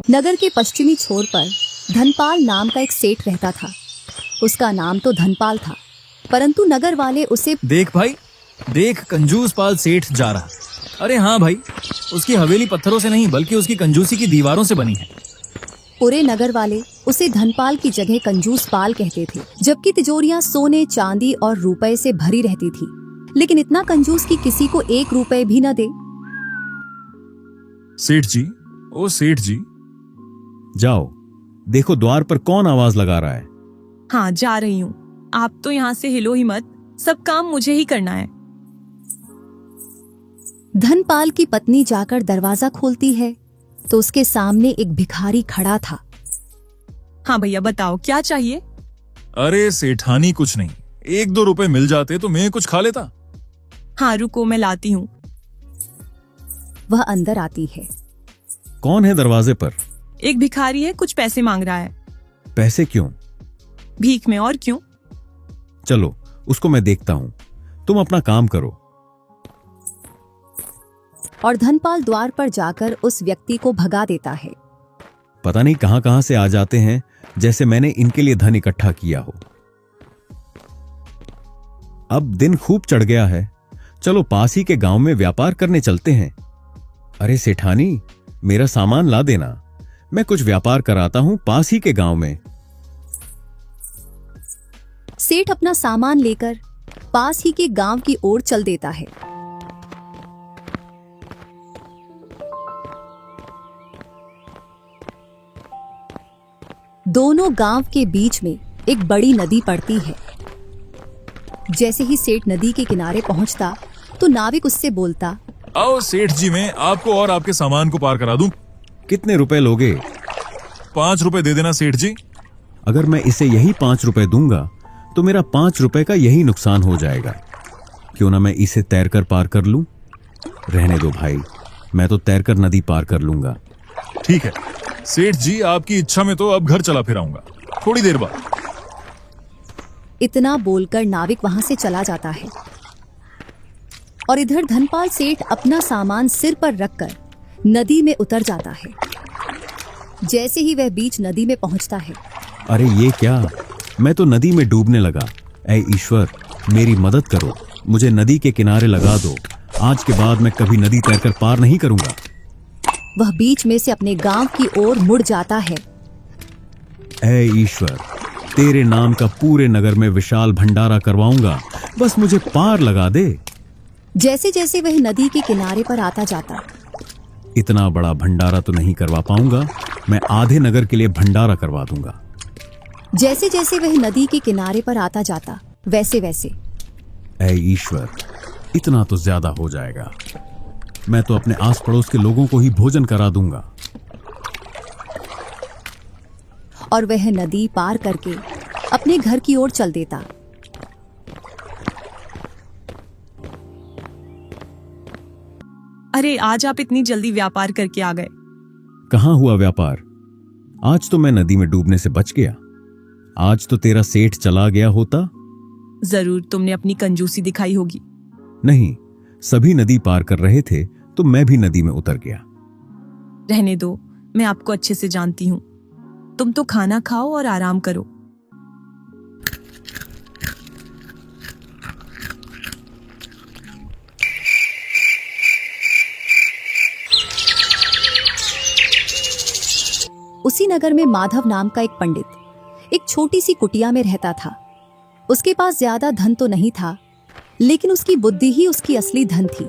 नगर के पश्चिमी छोर पर धनपाल नाम का एक सेठ रहता था। उसका नाम तो धनपाल था, परंतु नगर वाले उसे देख भाई, देख कंजूस पाल सेठ जा रहा। अरे हाँ भाई, उसकी हवेली पत्थरों से नहीं बल्कि उसकी कंजूसी की दीवारों से बनी है। पूरे नगर वाले उसे धनपाल की जगह कंजूस पाल कहते थे, जबकि तिजोरियां सोने चांदी और रुपए से भरी रहती थी, लेकिन इतना कंजूस कि किसी को 1 रुपए भी न दे। सेठ जी, ओ सेठ जी, जाओ देखो द्वार पर कौन आवाज लगा रहा है। हाँ, जा रही हूँ। आप तो यहाँ से हिलो ही मत, सब काम मुझे ही करना है। धनपाल की पत्नी जाकर दरवाजा खोलती है तो उसके सामने एक भिखारी खड़ा था। हाँ भैया, बताओ क्या चाहिए। अरे सेठानी कुछ नहीं, 1-2 रुपए मिल जाते तो मैं कुछ खा लेता। हाँ रुको, मैं लाती हूँ। वह अंदर आती है। कौन है दरवाजे पर? एक भिखारी है, कुछ पैसे मांग रहा है। पैसे क्यों? भीख में, और क्यों। चलो उसको मैं देखता हूँ, तुम अपना काम करो। और धनपाल द्वार पर जाकर उस व्यक्ति को भगा देता है। पता नहीं कहां कहां से आ जाते हैं, जैसे मैंने इनके लिए धन इकट्ठा किया हो। अब दिन खूब चढ़ गया है, चलो पास ही के गांव में व्यापार करने चलते हैं। अरे सेठानी, मेरा सामान ला देना, मैं कुछ व्यापार कराता हूं पास ही के गांव में। सेठ अपना सामान लेकर पास ही के गांव की ओर चल देता है। दोनों गांव के बीच में एक बड़ी नदी पड़ती है। जैसे ही सेठ नदी के किनारे पहुंचता तो नाविक उससे बोलता, आओ सेठ जी, मैं आपको और आपके सामान को पार करा दूं। कितने रुपए लोगे? 5 रुपए दे देना सेठ जी। अगर मैं इसे यही 5 रुपए दूंगा तो मेरा 5 रुपए का यही नुकसान हो जाएगा। क्यों ना मैं इसे तैरकर पार कर लूं? रहने दो भाई, मैं तो तैरकर नदी पार कर लूंगा। ठीक है सेठ जी, आपकी इच्छा में तो अब घर चला फिर आऊंगा थोड़ी देर बाद। इतना बोलकर नाविक वहां से चला जाता है और इधर धनपाल सेठ अपना सामान सिर पर रखकर नदी में उतर जाता है। जैसे ही वह बीच नदी में पहुंचता है, अरे ये क्या, मैं तो नदी में डूबने लगा। ऐ ईश्वर, मेरी मदद करो, मुझे नदी के किनारे लगा दो। आज के बाद मैं कभी नदी तैरकर पार नहीं करूंगा। वह बीच में से अपने गांव की ओर मुड़ जाता है। ऐ ईश्वर, तेरे नाम का पूरे नगर में विशाल भंडारा करवाऊंगा, बस मुझे पार लगा दे। जैसे जैसे वह नदी के किनारे पर आता जाता, इतना बड़ा भंडारा तो नहीं करवा पाऊंगा, मैं आधे नगर के लिए भंडारा करवा दूंगा। जैसे जैसे वह नदी के किनारे पर आता जाता, वैसे वैसे ऐ ईश्वर, इतना तो ज्यादा हो जाएगा। मैं तो अपने आस पड़ोस के लोगों को ही भोजन करा दूंगा। और वह नदी पार करके अपने घर की ओर चल देता। अरे आज आप इतनी जल्दी व्यापार करके आ गए। कहाँ हुआ व्यापार? आज तो मैं नदी में डूबने से बच गया। आज तो तेरा सेठ चला गया होता। जरूर तुमने अपनी कंजूसी दिखाई होगी। नहीं, सभी नदी पार कर रहे थे तो मैं भी नदी में उतर गया। रहने दो, मैं आपको अच्छे से जानती हूँ। तुम तो खाना खाओ और आराम करो। उसी नगर में माधव नाम का एक पंडित एक छोटी सी कुटिया में रहता था। उसके पास ज्यादा धन तो नहीं था, लेकिन उसकी बुद्धि ही उसकी असली धन थी।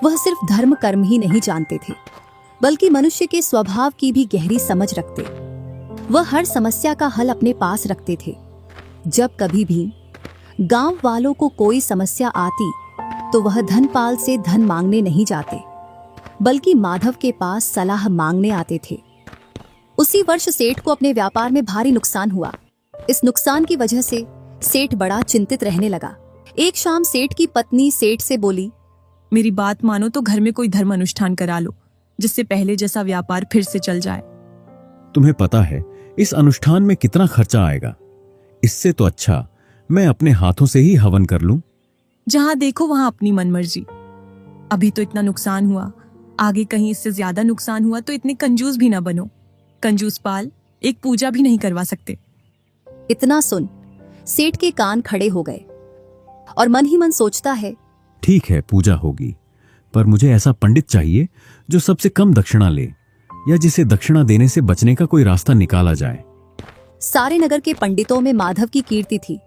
वह सिर्फ धर्म कर्म ही नहीं जानते थे, बल्कि मनुष्य के स्वभाव की भी गहरी समझ रखते। वह हर समस्या का हल अपने पास रखते थे। जब कभी भी गांव वालों को कोई समस्या आती तो वह धनपाल से धन मांगने नहीं जाते, बल्कि माधव के पास सलाह मांगने आते थे। उसी वर्ष सेठ को अपने व्यापार में भारी नुकसान हुआ। इस नुकसान की वजह से सेठ बड़ा चिंतित रहने लगा। एक शाम सेठ की पत्नी सेठ से बोली, मेरी बात मानो तो घर में कोई धर्म अनुष्ठान करा लो, जिससे पहले जैसा व्यापार फिर से चल जाए। तुम्हें पता है इस अनुष्ठान में कितना खर्चा आएगा? इससे तो अच्छा मैं अपने हाथों से ही हवन कर लूं। जहां देखो वहां अपनी मनमर्जी। अभी तो इतना नुकसान हुआ, आगे कहीं इससे ज्यादा नुकसान हुआ तो इतने कंजूस भी ना बनो। कंजूस पाल, एक पूजा भी नहीं करवा सकते। इतना सुन सेठ के कान खड़े हो गए और मन ही मन सोचता है, ठीक है पूजा होगी, पर मुझे ऐसा पंडित चाहिए जो सबसे कम दक्षिणा ले, या जिसे दक्षिणा देने से बचने का कोई रास्ता निकाला जाए। सारे नगर के पंडितों में माधव की कीर्ति थी,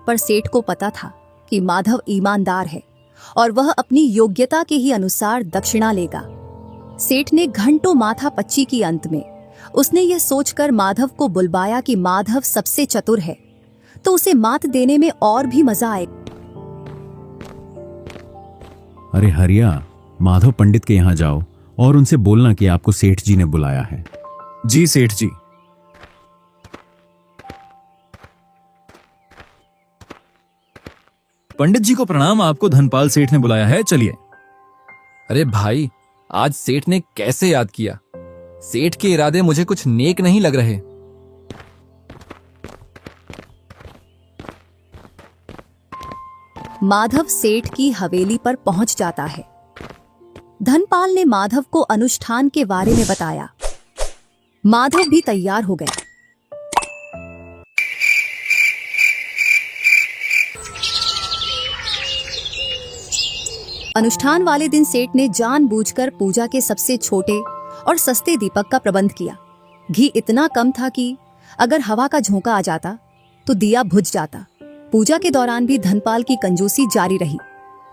पर सेठ को पता था कि माधव ईमानदार है और वह अपनी योग्यता के ही अनुसार दक्षिणा लेगा। सेठ ने घंटों माथा पच्ची की अंत में उसने यह सोचकर माधव को बुलवाया कि माधव सबसे चतुर है तो उसे मात देने में और भी मजा आए। अरे हरिया, माधव पंडित के यहां जाओ और उनसे बोलना कि आपको सेठ जी ने बुलाया है। जी सेठ जी। पंडित जी को प्रणाम, आपको धनपाल सेठ ने बुलाया है, चलिए। अरे भाई, आज सेठ ने कैसे याद किया? सेठ के इरादे मुझे कुछ नेक नहीं लग रहे। माधव सेठ की हवेली पर पहुंच जाता है। धनपाल ने माधव को अनुष्ठान के बारे में बताया। माधव भी तैयार हो गए। अनुष्ठान वाले दिन सेठ ने जानबूझकर पूजा के सबसे छोटे और सस्ते दीपक का प्रबंध किया। घी इतना कम था कि अगर हवा का झोंका आ जाता तो दिया बुझ जाता। पूजा के दौरान भी धनपाल की कंजूसी जारी रही।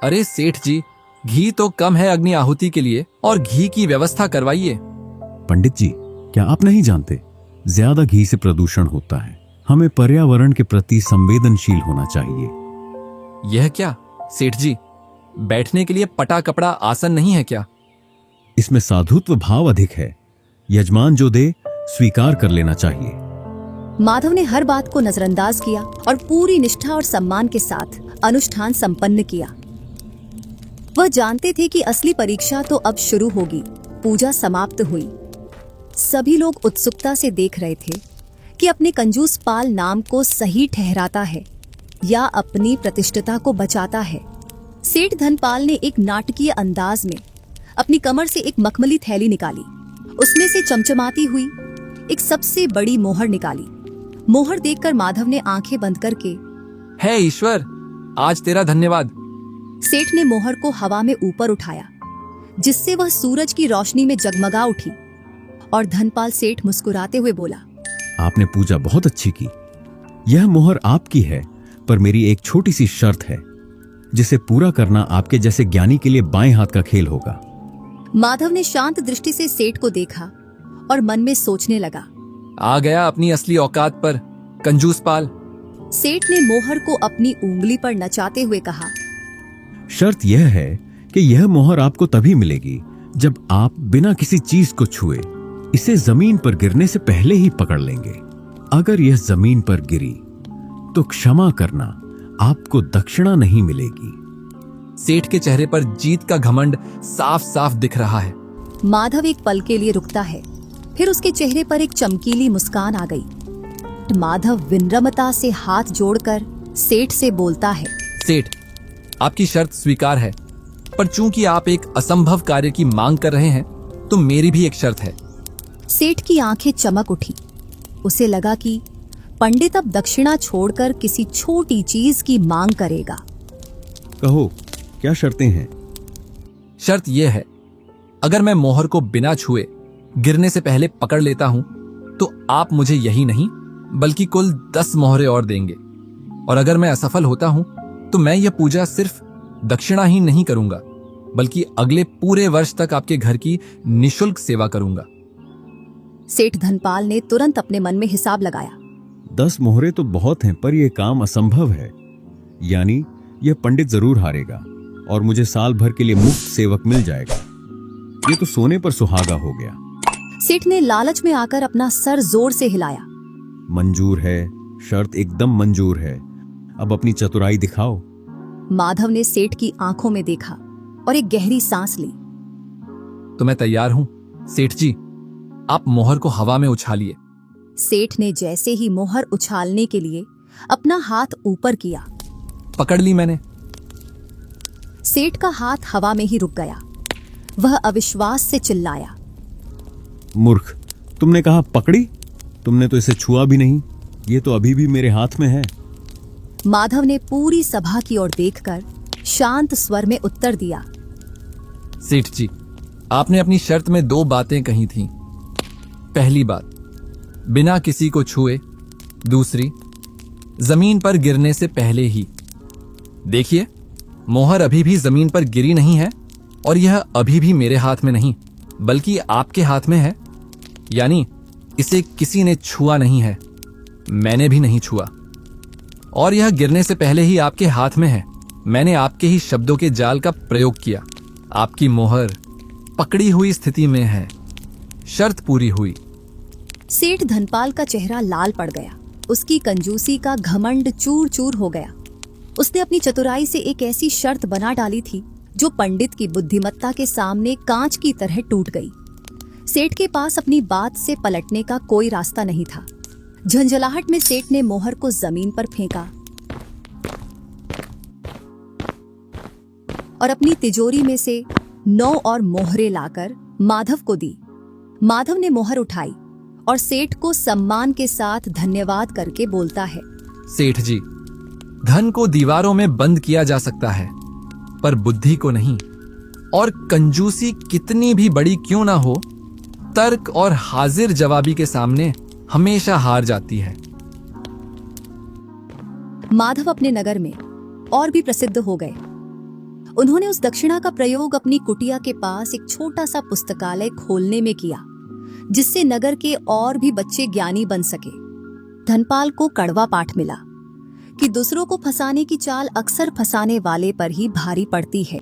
अरे सेठ जी, घी तो कम है अग्नि आहुति के लिए, और घी की व्यवस्था करवाइए। पंडित जी, क्या आप नहीं जानते, ज्यादा घी से प्रदूषण होता है। हमें पर्यावरण के प्रति संवेदनशील होना चाहिए। यह क्या सेठ जी, बैठने के लिए पटा कपड़ा आसन नहीं है क्या? इसमें साधुत्व भाव अधिक है। यजमान जो दे स्वीकार कर लेना चाहिए। माधव ने हर बात को नजरअंदाज किया और पूरी निष्ठा और सम्मान के साथ अनुष्ठान संपन्न किया। वह जानते थे कि असली परीक्षा तो अब शुरू होगी। पूजा समाप्त हुई। सभी लोग उत्सुकता से देख रहे थे कि अपने कंजूस पाल नाम को सही ठहराता है या अपनी प्रतिष्ठिता को बचाता है। सेठ धनपाल ने एक नाटकीय अंदाज में अपनी कमर से एक मखमली थैली निकाली। उसमें से चमचमाती हुई एक सबसे बड़ी मोहर निकाली। मोहर देखकर माधव ने आंखें बंद करके, हे ईश्वर, आज तेरा धन्यवाद। सेठ ने मोहर को हवा में ऊपर उठाया, जिससे वह सूरज की रोशनी में जगमगा उठी। और धनपाल सेठ मुस्कुराते हुए बोला, आपने पूजा बहुत अच्छी की। यह मोहर आपकी है, पर मेरी एक छोटी सी शर्त है, जिसे पूरा करना आपके जैसे ज्ञानी के लिए बाएं हाथ का खेल होगा। माधव ने शांत दृष्टि से सेठ को देखा और मन में सोचने लगा। आ गया अपनी असली औकात पर, कंजूस पाल। सेठ ने मोहर को अपनी उंगली पर नचाते हुए कहा, शर्त यह है कि यह मोहर आपको तभी मिलेगी जब आप बिना किसी चीज को छुए इसे जमीन पर गिरने से पहले ही पकड़ लेंगे। अगर यह जमीन पर गिरी तो क्षमा करना, आपको दक्षिणा नहीं मिलेगी। सेठ के चेहरे पर जीत का घमंड साफ साफ दिख रहा है। माधव एक पल के लिए रुकता है, फिर उसके चेहरे पर एक चमकीली मुस्कान आ गई। माधव विनम्रता से हाथ जोड़कर सेठ से बोलता है, सेठ, आपकी शर्त स्वीकार है, पर चूंकि आप एक असंभव कार्य की मांग कर रहे हैं, तो मेरी भी एक शर्त है। सेठ की आंखें चमक उठी। उसे लगा कि पंडित अब दक्षिणा छोड़कर किसी छोटी चीज की मांग करेगा। कहो, क्या शर्तें हैं? शर्त यह है, अगर मैं मोहर को बिना छुए गिरने से पहले पकड़ लेता हूं, तो आप मुझे यही नहीं बल्कि कुल 10 मोहरें और देंगे। और अगर मैं असफल होता हूं, तो मैं यह पूजा सिर्फ दक्षिणा ही नहीं करूंगा, बल्कि अगले पूरे वर्ष तक आपके घर की निशुल्क सेवा करूंगा। सेठ धनपाल ने तुरंत अपने मन में हिसाब लगाया। 10 मोहरे तो बहुत हैं, पर यह काम असंभव है। यानी यह पंडित जरूर हारेगा और मुझे साल भर के लिए मुफ्त सेवक मिल जाएगा। ये तो सोने पर सुहागा हो गया। सेठ ने लालच में आकर अपना सर जोर से हिलाया। मंजूर है, शर्त एकदम मंजूर है। अब अपनी चतुराई दिखाओ। माधव ने सेठ की आंखों में देखा और एक गहरी सांस ली। तो मैं तैयार हूं सेठ जी, आप मोहर को हवा में उछालिए। सेठ ने जैसे ही मोहर उछालने के लिए अपना हाथ ऊपर किया, पकड़ ली मैंने। सेठ का हाथ हवा में ही रुक गया। वह अविश्वास से चिल्लाया, मूर्ख, तुमने कहा पकड़ी? तुमने तो इसे छुआ भी नहीं। ये तो अभी भी मेरे हाथ में है। माधव ने पूरी सभा की ओर देखकर शांत स्वर में उत्तर दिया। सेठ जी, आपने अपनी शर्त में 2 बातें कही थीं। पहली बात, बिना किसी को छुए। दूसरी, जमीन पर गिरने से पहले ही। देखिए, मोहर अभी भी जमीन पर गिरी नहीं है और यह अभी भी मेरे हाथ में नहीं बल्कि आपके हाथ में है। यानी इसे किसी ने छुआ नहीं है, मैंने भी नहीं छुआ। और यह गिरने से पहले ही आपके हाथ में है। मैंने आपके ही शब्दों के जाल का प्रयोग किया। आपकी मोहर पकड़ी हुई स्थिति में है। शर्त पूरी हुई। सेठ धनपाल का चेहरा लाल पड़ गया। उसकी कंजूसी का घमंड चूर चूर हो गया। उसने अपनी चतुराई से एक ऐसी शर्त बना डाली थी जो पंडित की बुद्धिमत्ता के सामने कांच की तरह टूट गई। सेठ के पास अपनी बात से पलटने का कोई रास्ता नहीं था। झंझलाहट में सेठ ने मोहर को जमीन पर फेंका और अपनी तिजोरी में से 9 और मोहरें लाकर माधव को दी। माधव ने मोहर उठाई और सेठ को सम्मान के साथ धन्यवाद करके बोलता है। सेठ जी, धन को दीवारों में बंद किया जा सकता है पर बुद्धि को नहीं। और कंजूसी कितनी भी बड़ी क्यों ना हो, तर्क और हाजिर जवाबी के सामने हमेशा हार जाती है। माधव अपने नगर में और भी प्रसिद्ध हो गए। उन्होंने उस दक्षिणा का प्रयोग अपनी कुटिया के पास एक छोटा सा पुस्तकालय खोलने में किया, जिससे नगर के और भी बच्चे ज्ञानी बन सके। धनपाल को कड़वा पाठ मिला कि दूसरों को फंसाने की चाल अक्सर फंसाने वाले पर ही भारी पड़ती है।